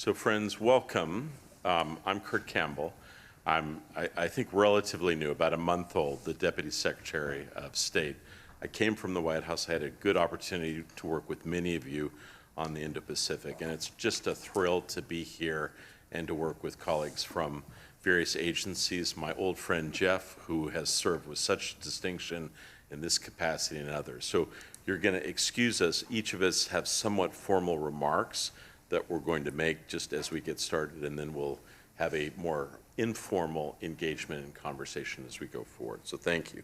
So friends, welcome. I'm Kurk Campbell. I think relatively new, about a month old, the Deputy Secretary of State. I came from the White House. I had a good opportunity to work with many of you on the Indo-Pacific, and it's just a thrill to be here and to work with colleagues from various agencies. My old friend Jeff, who has served with such distinction in this capacity and others. So you're going to excuse us. Each of us have somewhat formal remarks that we're going to make just as we get started, and then we'll have a more informal engagement and conversation as we go forward. So thank you.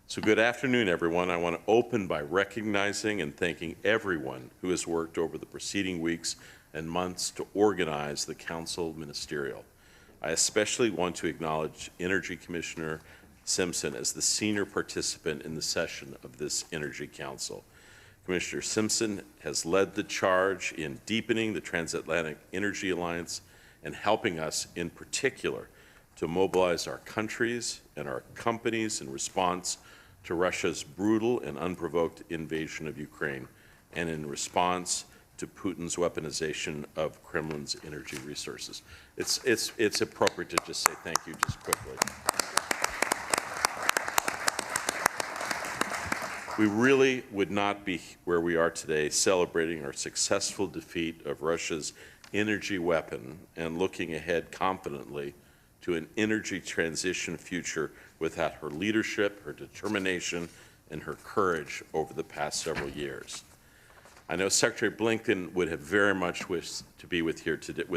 So good afternoon, everyone. I want to open by recognizing and thanking everyone who has worked over the preceding weeks and months to organize the Council Ministerial. I especially want to acknowledge Energy Commissioner Simpson as the senior participant in the session of this Energy Council. Commissioner Simpson has led the charge in deepening the Transatlantic Energy Alliance and helping us, in particular, to mobilize our countries and our companies in response to Russia's brutal and unprovoked invasion of Ukraine, and in response to Putin's weaponization of Kremlin's energy resources. It's appropriate to just say thank you just quickly. We really would not be where we are today celebrating our successful defeat of Russia's energy weapon and looking ahead confidently to an energy transition future without her leadership, her determination, and her courage over the past several years. I know Secretary Blinken would have very much wished to be with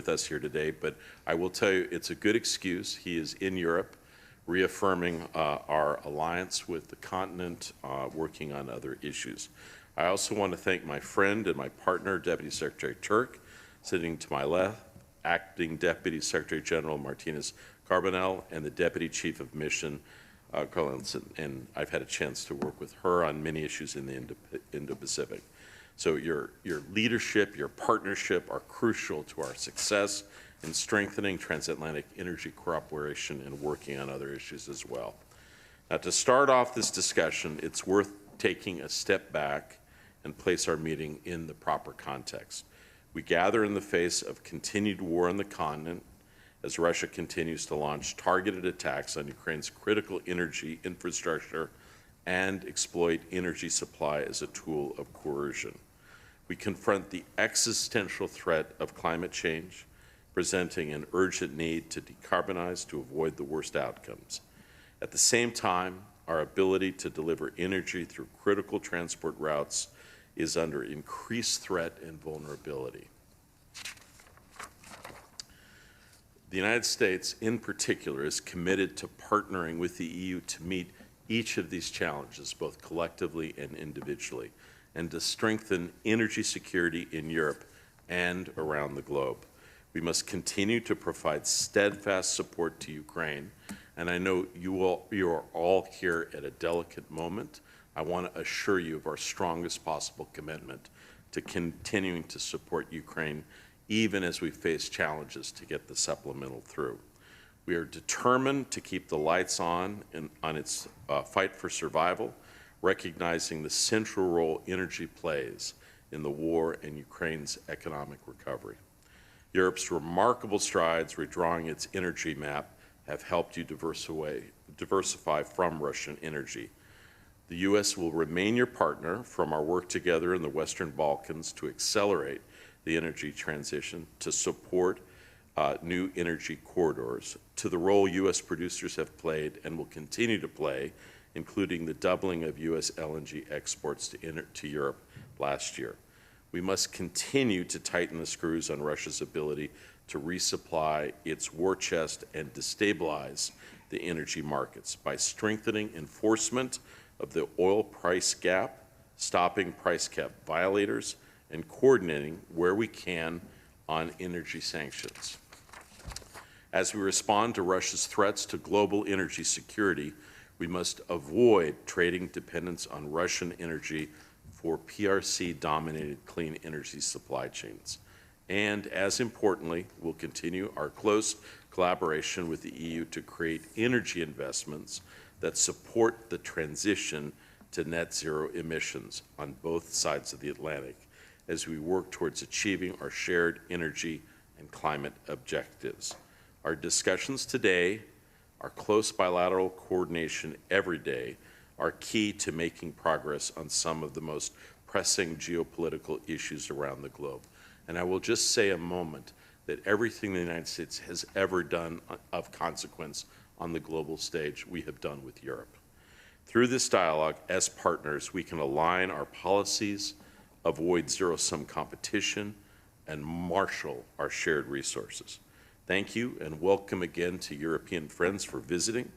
us here today, but I will tell you it's a good excuse. He is in Europe, reaffirming our alliance with the continent, working on other issues. I also want to thank my friend and my partner, Deputy Secretary Turk, sitting to my left, Acting Deputy Secretary General Martinez Carbonell, and the Deputy Chief of Mission, Carlinson. And I've had a chance to work with her on many issues in the Indo-Pacific. So your leadership, your partnership are crucial to our success in strengthening transatlantic energy cooperation and working on other issues as well. Now, to start off this discussion, it's worth taking a step back and place our meeting in the proper context. We gather in the face of continued war on the continent as Russia continues to launch targeted attacks on Ukraine's critical energy infrastructure and exploit energy supply as a tool of coercion. We confront the existential threat of climate change, presenting an urgent need to decarbonize to avoid the worst outcomes. At the same time, our ability to deliver energy through critical transport routes is under increased threat and vulnerability. The United States, in particular, is committed to partnering with the EU to meet each of these challenges, both collectively and individually, and to strengthen energy security in Europe and around the globe. We must continue to provide steadfast support to Ukraine, and I know you are all here at a delicate moment. I want to assure you of our strongest possible commitment to continuing to support Ukraine, even as we face challenges to get the supplemental through. We are determined to keep the lights on its fight for survival, recognizing the central role energy plays in the war and Ukraine's economic recovery. Europe's remarkable strides redrawing its energy map have helped you diversify from Russian energy. The U.S. will remain your partner from our work together in the Western Balkans to accelerate the energy transition, to support new energy corridors, to the role U.S. producers have played and will continue to play, including the doubling of U.S. LNG exports to Europe last year. We must continue to tighten the screws on Russia's ability to resupply its war chest and destabilize the energy markets by strengthening enforcement of the oil price gap, stopping price cap violators, and coordinating where we can on energy sanctions. As we respond to Russia's threats to global energy security, we must avoid trading dependence on Russian energy for PRC-dominated clean energy supply chains. And as importantly, we'll continue our close collaboration with the EU to create energy investments that support the transition to net zero emissions on both sides of the Atlantic as we work towards achieving our shared energy and and climate objectives. Our discussions today, our close bilateral coordination every day, are key to making progress on some of the most pressing geopolitical issues around the globe. And I will just say a moment that everything the United States has ever done of consequence on the global stage, we have done with Europe. Through this dialogue, as partners, we can align our policies, avoid zero-sum competition, and marshal our shared resources. Thank you, and welcome again to European friends for visiting.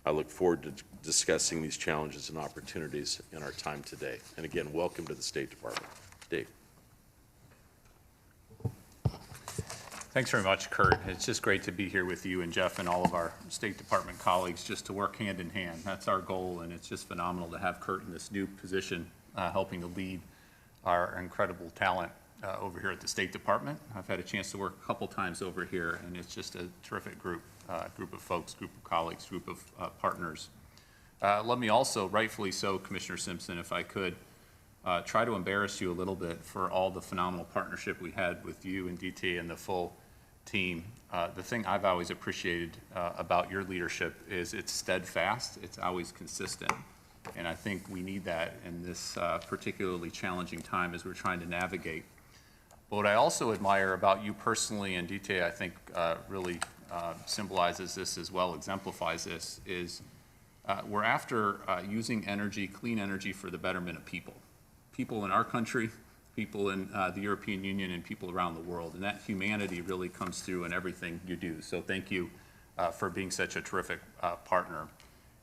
I look forward to discussing these challenges and opportunities in our time today. And again, welcome to the State Department. Dave. Thanks very much, Kurt. It's just great to be here with you and Jeff and all of our State Department colleagues just to work hand in hand. That's our goal, and it's just phenomenal to have Kurt in this new position helping to lead our incredible talent over here at the State Department. I've had a chance to work a couple times over here, and it's just a terrific group of folks, group of colleagues, group of partners. Let me also, rightfully so, Commissioner Simpson, if I could, try to embarrass you a little bit for all the phenomenal partnership we had with you and DT and the full team. The thing I've always appreciated about your leadership is it's steadfast, it's always consistent. And I think we need that in this particularly challenging time as we're trying to navigate. But what I also admire about you personally, and DT I think really symbolizes this as well, exemplifies this, is we're after using energy, clean energy, for the betterment of people. People in our country, people in the European Union, and people around the world. And that humanity really comes through in everything you do. So thank you for being such a terrific partner.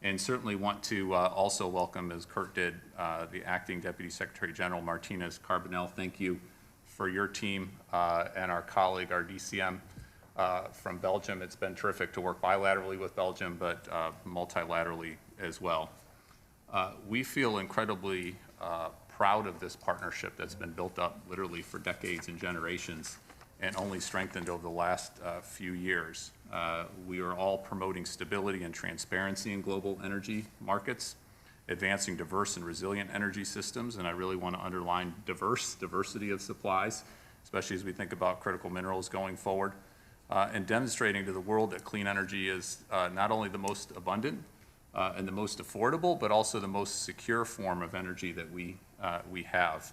And certainly want to also welcome, as Kurk did, the Acting Deputy Secretary General Martinez Carbonell. Thank you for your team and our colleague, our DCM from Belgium. It's been terrific to work bilaterally with Belgium, but multilaterally as well. We feel incredibly proud of this partnership that's been built up literally for decades and generations, and only strengthened over the last few years. We are all promoting stability and transparency in global energy markets, advancing diverse and resilient energy systems, and I really want to underline diversity of supplies, especially as we think about critical minerals going forward, and demonstrating to the world that clean energy is not only the most abundant and the most affordable, but also the most secure form of energy that we have,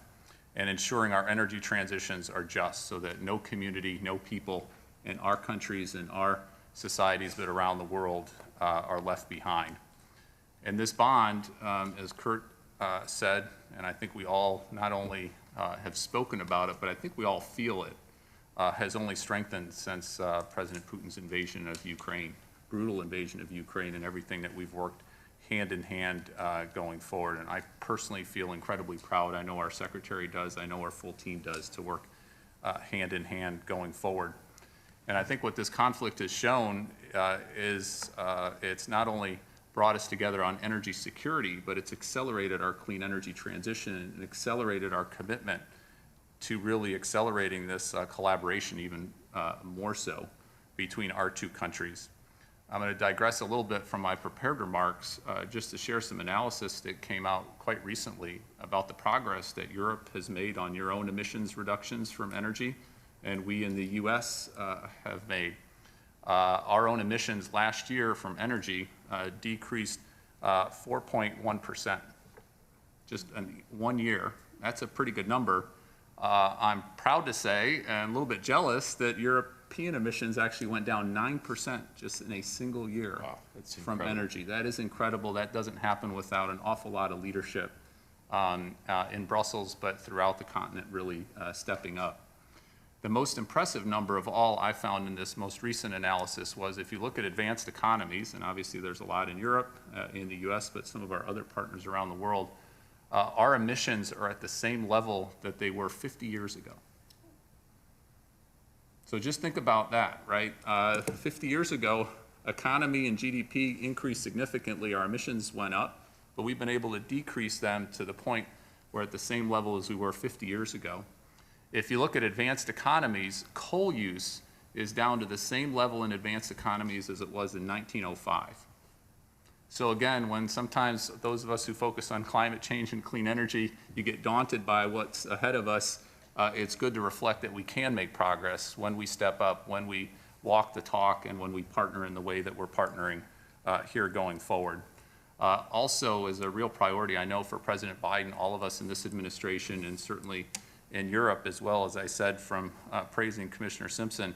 and ensuring our energy transitions are just, so that no community, no people in our countries and our societies, but around the world, are left behind. And this bond, as Kurt said, and I think we all not only have spoken about it, but I think we all feel it, has only strengthened since President Putin's invasion of Ukraine, brutal invasion of Ukraine, and everything that we've worked hand in hand going forward. And I personally feel incredibly proud. I know our secretary does. I know our full team does, to work hand in hand going forward. And I think what this conflict has shown is it's not only brought us together on energy security, but it's accelerated our clean energy transition and accelerated our commitment to really accelerating this collaboration even more so between our two countries. I'm going to digress a little bit from my prepared remarks just to share some analysis that came out quite recently about the progress that Europe has made on your own emissions reductions from energy, and we in the U.S. Have made. Our own emissions last year from energy decreased 4.1%, just in 1 year. That's a pretty good number. I'm proud to say, and a little bit jealous, that European emissions actually went down 9% just in a single year. Wow, that's from incredible. Energy. That is incredible. That doesn't happen without an awful lot of leadership in Brussels, but throughout the continent really stepping up. The most impressive number of all I found in this most recent analysis was, if you look at advanced economies, and obviously there's a lot in Europe, in the US, but some of our other partners around the world, our emissions are at the same level that they were 50 years ago. So just think about that, right? 50 years ago, economy and GDP increased significantly, our emissions went up, but we've been able to decrease them to the point where at the same level as we were 50 years ago. If you look at advanced economies, coal use is down to the same level in advanced economies as it was in 1905. So again, when sometimes those of us who focus on climate change and clean energy, you get daunted by what's ahead of us, it's good to reflect that we can make progress when we step up, when we walk the talk, and when we partner in the way that we're partnering here going forward. Also, is a real priority, I know, for President Biden, all of us in this administration, and certainly in Europe as well, as I said from praising Commissioner Simpson,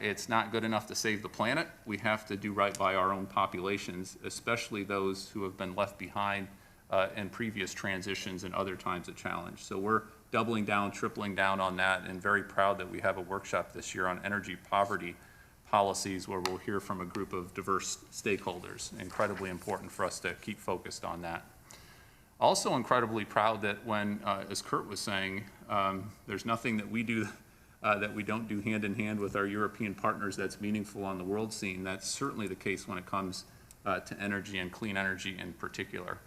it's not good enough to save the planet. We have to do right by our own populations, especially those who have been left behind in previous transitions and other times of challenge. So we're doubling down, tripling down on that, and very proud that we have a workshop this year on energy poverty policies where we'll hear from a group of diverse stakeholders. Incredibly important for us to keep focused on that. Also incredibly proud that when, as Kurt was saying, there's nothing that we do that we don't do hand in hand with our European partners that's meaningful on the world scene. That's certainly the case when it comes to energy and clean energy in particular.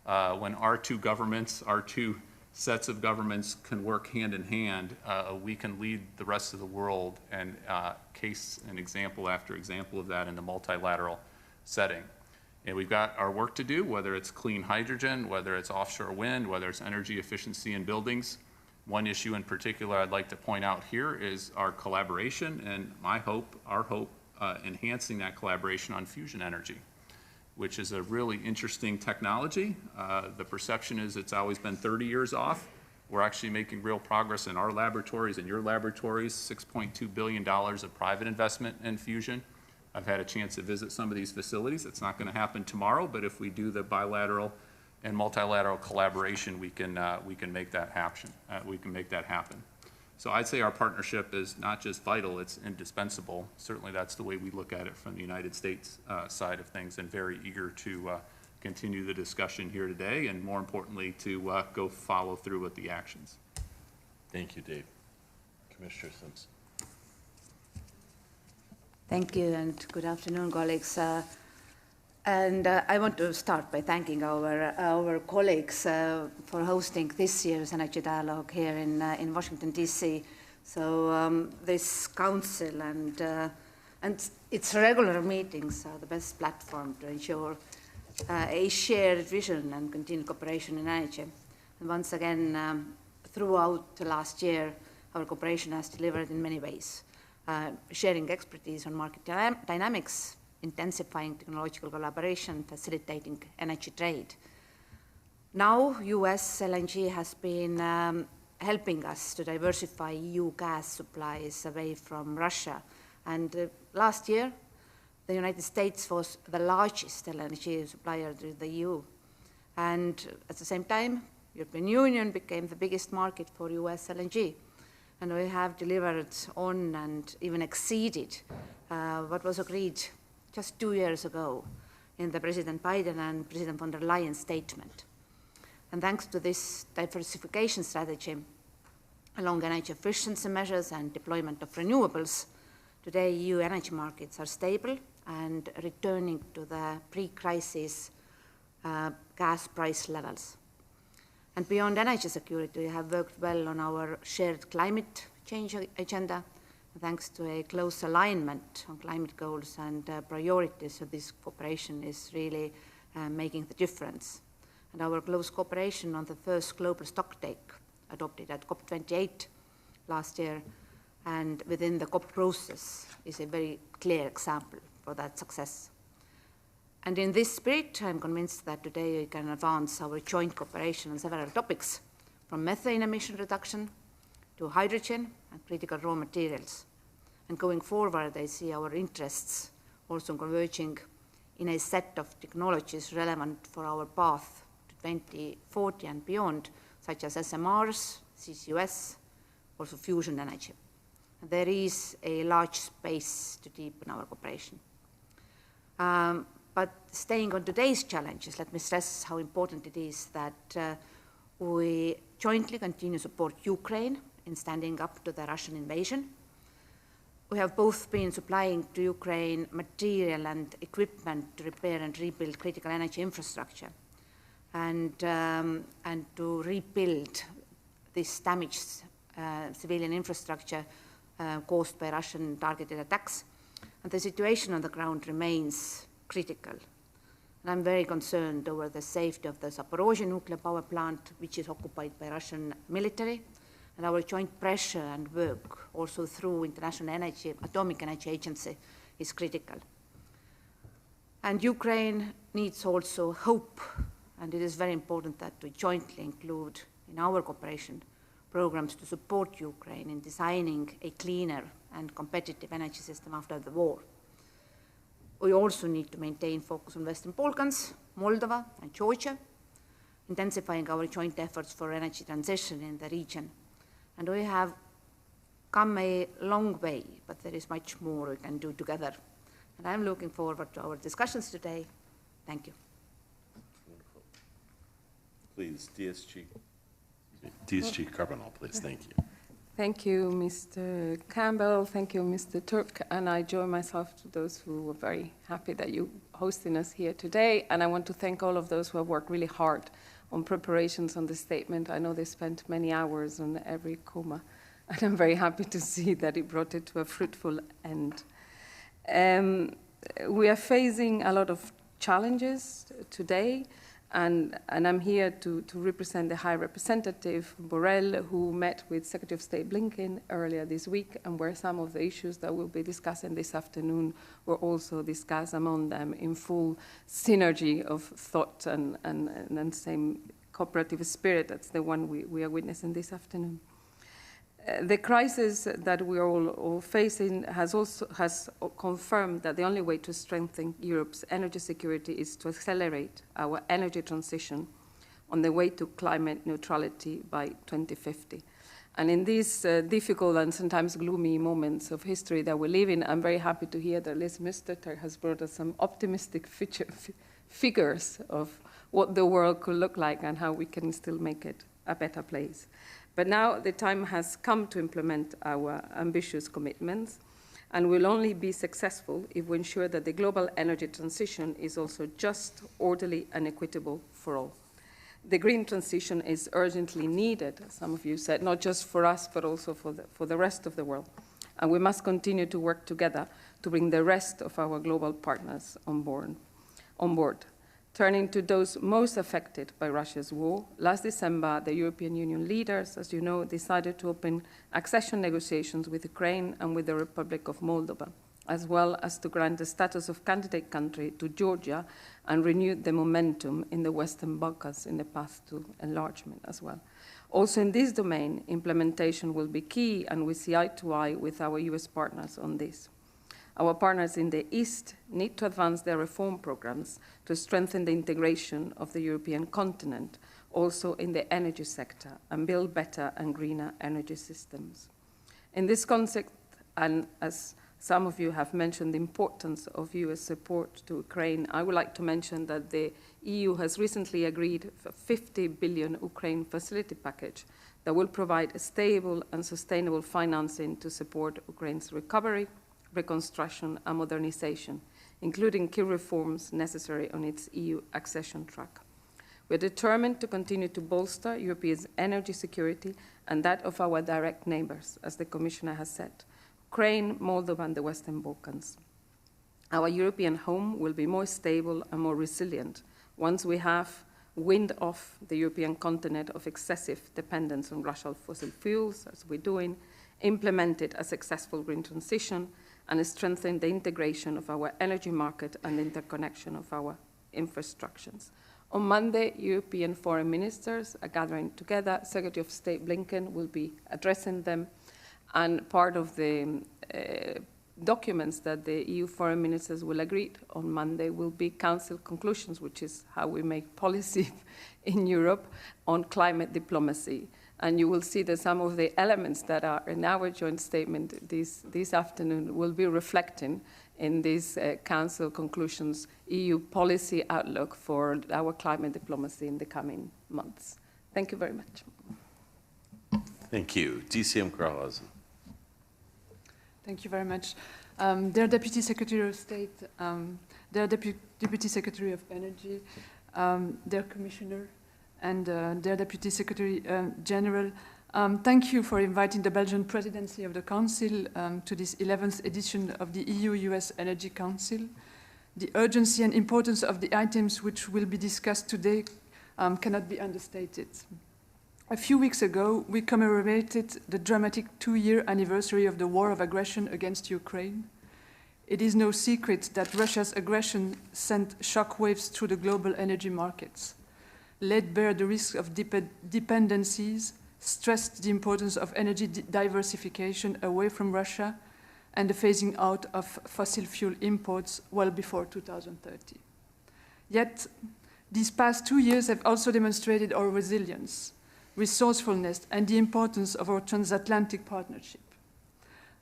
When our two governments, our two sets of governments can work hand in hand, we can lead the rest of the world and case an example after example of that in the multilateral setting. And we've got our work to do, whether it's clean hydrogen, whether it's offshore wind, whether it's energy efficiency in buildings. One issue in particular I'd like to point out here is our collaboration, and my hope, our hope, enhancing that collaboration on fusion energy, which is a really interesting technology. The perception is it's always been 30 years off. We're actually making real progress in our laboratories and your laboratories, $6.2 billion of private investment in fusion. I've had a chance to visit some of these facilities. It's not going to happen tomorrow, but if we do the bilateral and multilateral collaboration, we can make that happen. So I'd say our partnership is not just vital, it's indispensable. Certainly that's the way we look at it from the United States side of things, and very eager to continue the discussion here today, and more importantly, to go follow through with the actions. Thank you, Dave. Commissioner Simpson. Thank you, and good afternoon, colleagues. I want to start by thanking our colleagues for hosting this year's Energy Dialogue here in Washington, D.C. So this council and its regular meetings are the best platform to ensure a shared vision and continued cooperation in energy. And once again, throughout the last year, our cooperation has delivered in many ways. Sharing expertise on market dynamics, intensifying technological collaboration, facilitating energy trade. Now, US LNG has been helping us to diversify EU gas supplies away from Russia. And last year, the United States was the largest LNG supplier to the EU. And at the same time, the European Union became the biggest market for US LNG. And we have delivered on and even exceeded what was agreed just 2 years ago in the President Biden and President von der Leyen statement. And thanks to this diversification strategy, along energy efficiency measures and deployment of renewables, today EU energy markets are stable and returning to the pre-crisis gas price levels. And beyond energy security, we have worked well on our shared climate change agenda, thanks to a close alignment on climate goals and priorities. So this cooperation is really making the difference. And our close cooperation on the first global stocktake adopted at COP28 last year and within the COP process is a very clear example for that success. And in this spirit, I'm convinced that today we can advance our joint cooperation on several topics, from methane emission reduction to hydrogen and critical raw materials. And going forward, I see our interests also converging in a set of technologies relevant for our path to 2040 and beyond, such as SMRs, CCUS, also fusion energy. And there is a large space to deepen our cooperation. But staying on today's challenges, let me stress how important it is that we jointly continue to support Ukraine in standing up to the Russian invasion. We have both been supplying to Ukraine material and equipment to repair and rebuild critical energy infrastructure and to rebuild this damaged civilian infrastructure caused by Russian targeted attacks. And the situation on the ground remains critical. And I'm very concerned over the safety of the Zaporozhye nuclear power plant, which is occupied by Russian military, and our joint pressure and work also through International Atomic Energy Agency is critical. And Ukraine needs also hope, and it is very important that we jointly include in our cooperation programs to support Ukraine in designing a cleaner and competitive energy system after the war. We also need to maintain focus on Western Balkans, Moldova and Georgia, intensifying our joint efforts for energy transition in the region. And we have come a long way, but there is much more we can do together. And I'm looking forward to our discussions today. Thank you. Wonderful. Please, DSG Carbonell, please. Thank you. Thank you, Mr. Campbell. Thank you, Mr. Turk. And I join myself to those who were very happy that you hosting us here today. And I want to thank all of those who have worked really hard on preparations on the statement. I know they spent many hours on every comma. And I'm very happy to see that it brought it to a fruitful end. We are facing a lot of challenges today. And I'm here to represent the High Representative Borrell, who met with Secretary of State Blinken earlier this week, and where some of the issues that we'll be discussing this afternoon were also discussed among them in full synergy of thought and same cooperative spirit. That's the one we are witnessing this afternoon. The crisis that we are all facing has confirmed that the only way to strengthen Europe's energy security is to accelerate our energy transition on the way to climate neutrality by 2050. And in these difficult and sometimes gloomy moments of history that we live in, I'm very happy to hear that Liz Mr. has brought us some optimistic figures of what the world could look like and how we can still make it a better place. But now the time has come to implement our ambitious commitments, and we'll only be successful if we ensure that the global energy transition is also just, orderly, and equitable for all. The green transition is urgently needed, some of you said, not just for us, but also for the rest of the world. And we must continue to work together to bring the rest of our global partners on board. Turning to those most affected by Russia's war, last December, the European Union leaders, as you know, decided to open accession negotiations with Ukraine and with the Republic of Moldova, as well as to grant the status of candidate country to Georgia and renew the momentum in the Western Balkans in the path to enlargement as well. Also in this domain, implementation will be key, and we see eye to eye with our US partners on this. Our partners in the East need to advance their reform programs to strengthen the integration of the European continent, also in the energy sector, and build better and greener energy systems. In this context, and as some of you have mentioned the importance of US support to Ukraine, I would like to mention that the EU has recently agreed a 50 billion Ukraine facility package that will provide a stable and sustainable financing to support Ukraine's recovery, reconstruction and modernization, including key reforms necessary on its EU accession track. We are determined to continue to bolster Europe's energy security and that of our direct neighbors, as the Commissioner has said, Ukraine, Moldova and the Western Balkans. Our European home will be more stable and more resilient once we have weaned off the European continent of excessive dependence on Russian fossil fuels, as we're doing, implemented a successful green transition, and strengthen the integration of our energy market and interconnection of our infrastructures. On Monday, European foreign ministers are gathering together. Secretary of State Blinken will be addressing them, and part of the documents that the EU foreign ministers will agree on Monday will be Council conclusions, which is how we make policy in Europe, on climate diplomacy. And you will see that some of the elements that are in our joint statement this afternoon will be reflecting in these Council conclusions EU policy outlook for our climate diplomacy in the coming months. Thank you very much. Thank you. DCM Kralhausen. Thank you very much. Dear Deputy Secretary of State, dear Deputy Secretary of Energy, dear Commissioner, and dear Deputy Secretary General, thank you for inviting the Belgian presidency of the Council to this 11th edition of the EU-US Energy Council. The urgency and importance of the items which will be discussed today cannot be understated. A few weeks ago, we commemorated the dramatic 2-year anniversary of the war of aggression against Ukraine. It is no secret that Russia's aggression sent shockwaves through the global energy markets, laid bare the risk of dependencies, stressed the importance of energy diversification away from Russia, and the phasing out of fossil fuel imports well before 2030. Yet, these past 2 years have also demonstrated our resilience, resourcefulness, and the importance of our transatlantic partnership,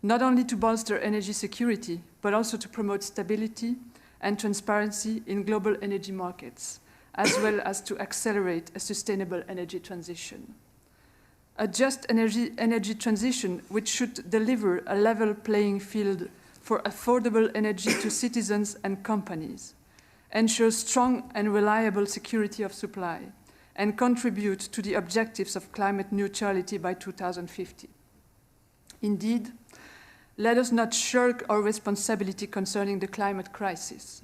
not only to bolster energy security, but also to promote stability and transparency in global energy markets, as well as to accelerate a sustainable energy transition. A just energy transition which should deliver a level playing field for affordable energy to citizens and companies, ensure strong and reliable security of supply, and contribute to the objectives of climate neutrality by 2050. Indeed, let us not shirk our responsibility concerning the climate crisis.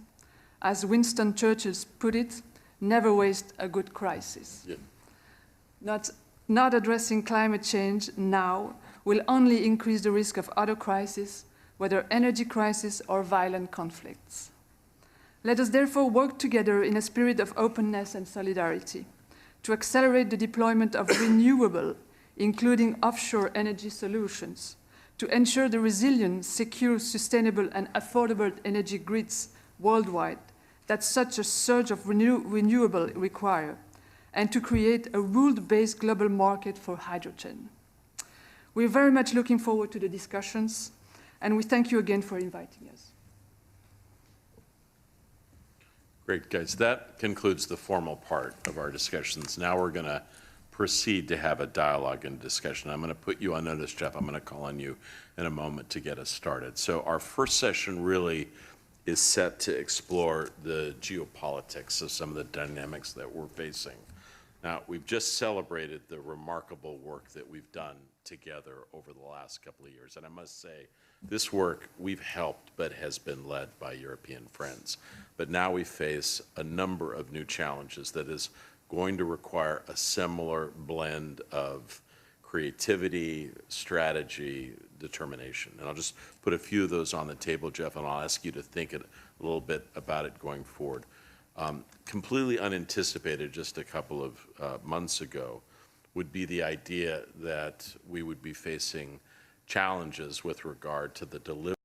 As Winston Churchill put it, never waste a good crisis. Yeah. Not addressing climate change now will only increase the risk of other crises, whether energy crisis or violent conflicts. Let us therefore work together in a spirit of openness and solidarity to accelerate the deployment of renewable, including offshore energy solutions, to ensure the resilient, secure, sustainable, and affordable energy grids worldwide that such a surge of renewable require, and to create a rule-based global market for hydrogen. We're very much looking forward to the discussions, and we thank you again for inviting us. Great, guys. That concludes the formal part of our discussions. Now we're going to proceed to have a dialogue and discussion. I'm going to put you on notice, Jeff. I'm going to call on you in a moment to get us started. So our first session really is set to explore the geopolitics of some of the dynamics that we're facing. Now, we've just celebrated the remarkable work that we've done together over the last couple of years. And I must say, this work we've helped, but has been led by European friends. But now we face a number of new challenges that is going to require a similar blend of creativity, strategy, determination. And I'll just put a few of those on the table, Jeff, and I'll ask you to think a little bit about it going forward. Completely unanticipated just a couple of months ago would be the idea that we would be facing challenges with regard to the delivery